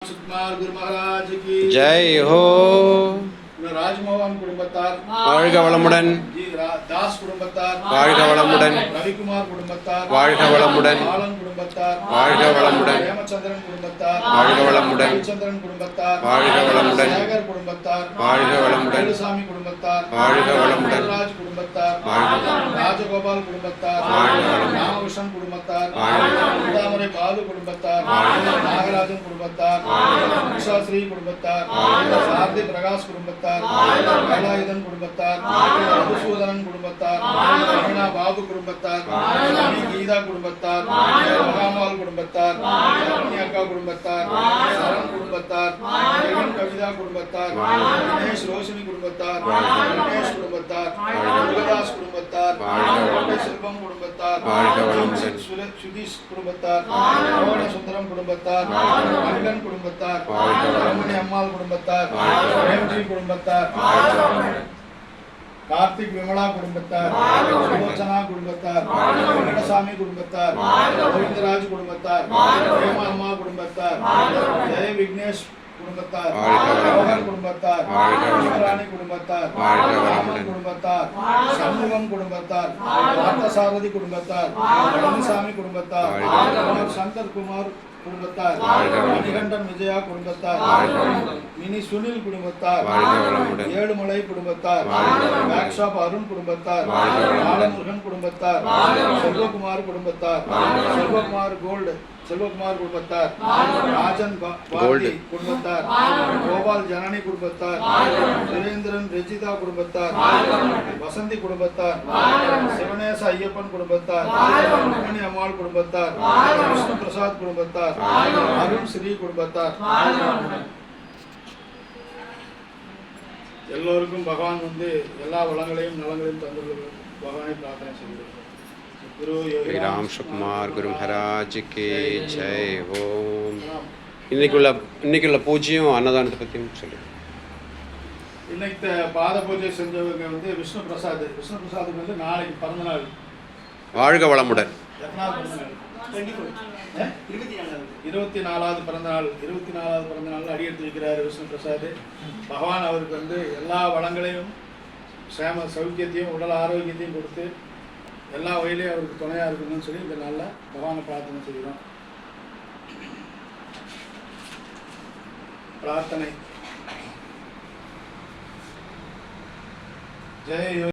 सुकुमार गुरु महाराज की जय हो। राजमोहन कुटुंबத்தார் வாழ்க வளமுடன். தாஸ் குடும்பத்தார் வாழ்க வளமுடன். ரவிக்குமார் குடும்பத்தார் வாழ்க வளமுடன். பாலன் குடும்பத்தார் வாழ்க வளமுடன். ஹேமச்சந்திரன் குடும்பத்தார் வாழ்க வளமுடன். ரவிச்சந்திரன் குடும்பத்தார் வாழ்க வளமுடன். சேகர் குடும்பத்தார் வாழ்க வளமுடன். வேலுசாமி குடும்பத்தார் வாழ்க வளமுடன். ராஜ் குடும்பத்தார் வாழ்க வளமுடன். ராஜகோபால் குடும்பத்தார் வாழ்க வளமுடன். ராமகிருஷ்ணன் குடும்பத்தார் வாழ்க வளமுடன். தாமரை பாது குடும்பத்தார் வாழ்க வளமுடன். நாகராஜன் குடும்பத்தார் உஷாஸ்ரீ குடும்பத்தார் சாரதி பிரகாஷ் குடும்பத்தார் வேலாயுதன் குடும்பத்தார் மதுசூதனன் குடும்பத்தார் ரமணா பாபு குடும்பத்தார் கீதா குடும்பத்தார் மகாமால் குடும்பத்தார் அக்கா குடும்பத்தார் சரண் குடும்பத்தார் கவிதா குடும்பத்தார் தினேஷ் ரோஷினி குடும்பத்தார் தினேஷ் குடும்பத்தார் முருகதாஸ் குடும்பத்தார் செல்வம் குடும்பத்தார் சுதீஷ் குடும்பத்தார் சுந்தரம் குடும்பத்தார் மங்கன் குடும்பத்தார் ரமணி அம்மாள் குடும்பத்தார் பிரேம்ஜி குடும்பத்தார் கார்த்திக் விமலா குடும்பத்தார் சுலோச்சனா குடும்பத்தார் வெங்கடசாமி குடும்பத்தார் கோவிந்தராஜ் குடும்பத்தார் ஹேமா அம்மா குடும்பத்தார் ஜெய விக்னேஷ் குடும்பத்தார் ரோஹன் குடும்பத்தார் ராணி குடும்பத்தார் ராமன் குடும்பத்தார் சண்முகம் குடும்பத்தார் பார்த்தசாரதி குடும்பத்தார் பழனிசாமி குடும்பத்தார் சங்கர் குமார் குடும்பத்தார் மணிகண்டன் விஜயா குடும்பத்தார் மினி சுனில் குடும்பத்தார் ஏழுமலை குடும்பத்தார் பேக்ஷாப் அருண் குடும்பத்தார் ஆலமுருகன் குடும்பத்தார் செல்வகுமார் குடும்பத்தார் செல்வகுமார் கோல்டு செல்வகுமார் குடும்பத்தார் ராஜன் பாரதி குடும்பத்தார் கோபால் ஜனனி குடும்பத்தார் சுரேந்திரன் ரெஜிதா குடும்பத்தார் வசந்தி குடும்பத்தார் சிவனேச ஐயப்பன் குடும்பத்தார் ருக்மணி அம்மாள் குடும்பத்தார் விஷ்ணு பிரசாத் குடும்பத்தார் அருண் ஸ்ரீ குடும்பத்தார் எல்லோருக்கும் பகவான் எல்லா வளங்களையும் நலங்களையும் தந்துள்ள பகவானை பிரார்த்தனை செய்கிறோம். श्री राम सुकुमार गुरु महाराज के जय ओम. இன்னைக்குள்ள பூஜையும் அன்னதானத்தை பற்றியும் சொல்லுங்கள். இன்னைக்கு பாத பூஜை செஞ்சவங்க விஷ்ணு பிரசாத்துக்கு நாளைக்கு பிறந்த நாள். வாழ்க வளமுடன். 24வது பிறந்த நாள் அடியெடுத்து வைக்கிறார் விஷ்ணு பிரசாத். பகவான் அவருக்கு எல்லா வளங்களையும் சௌக்கியத்தையும் உடல் ஆரோக்கியத்தையும் கொடுத்து எல்லா வகையிலையும் அவருக்கு துணையாக இருக்கணும்னு சொல்லி இந்த நாளில் பகவானை பிரார்த்தனை செய்கிறோம். பிரார்த்தனை. ஜெய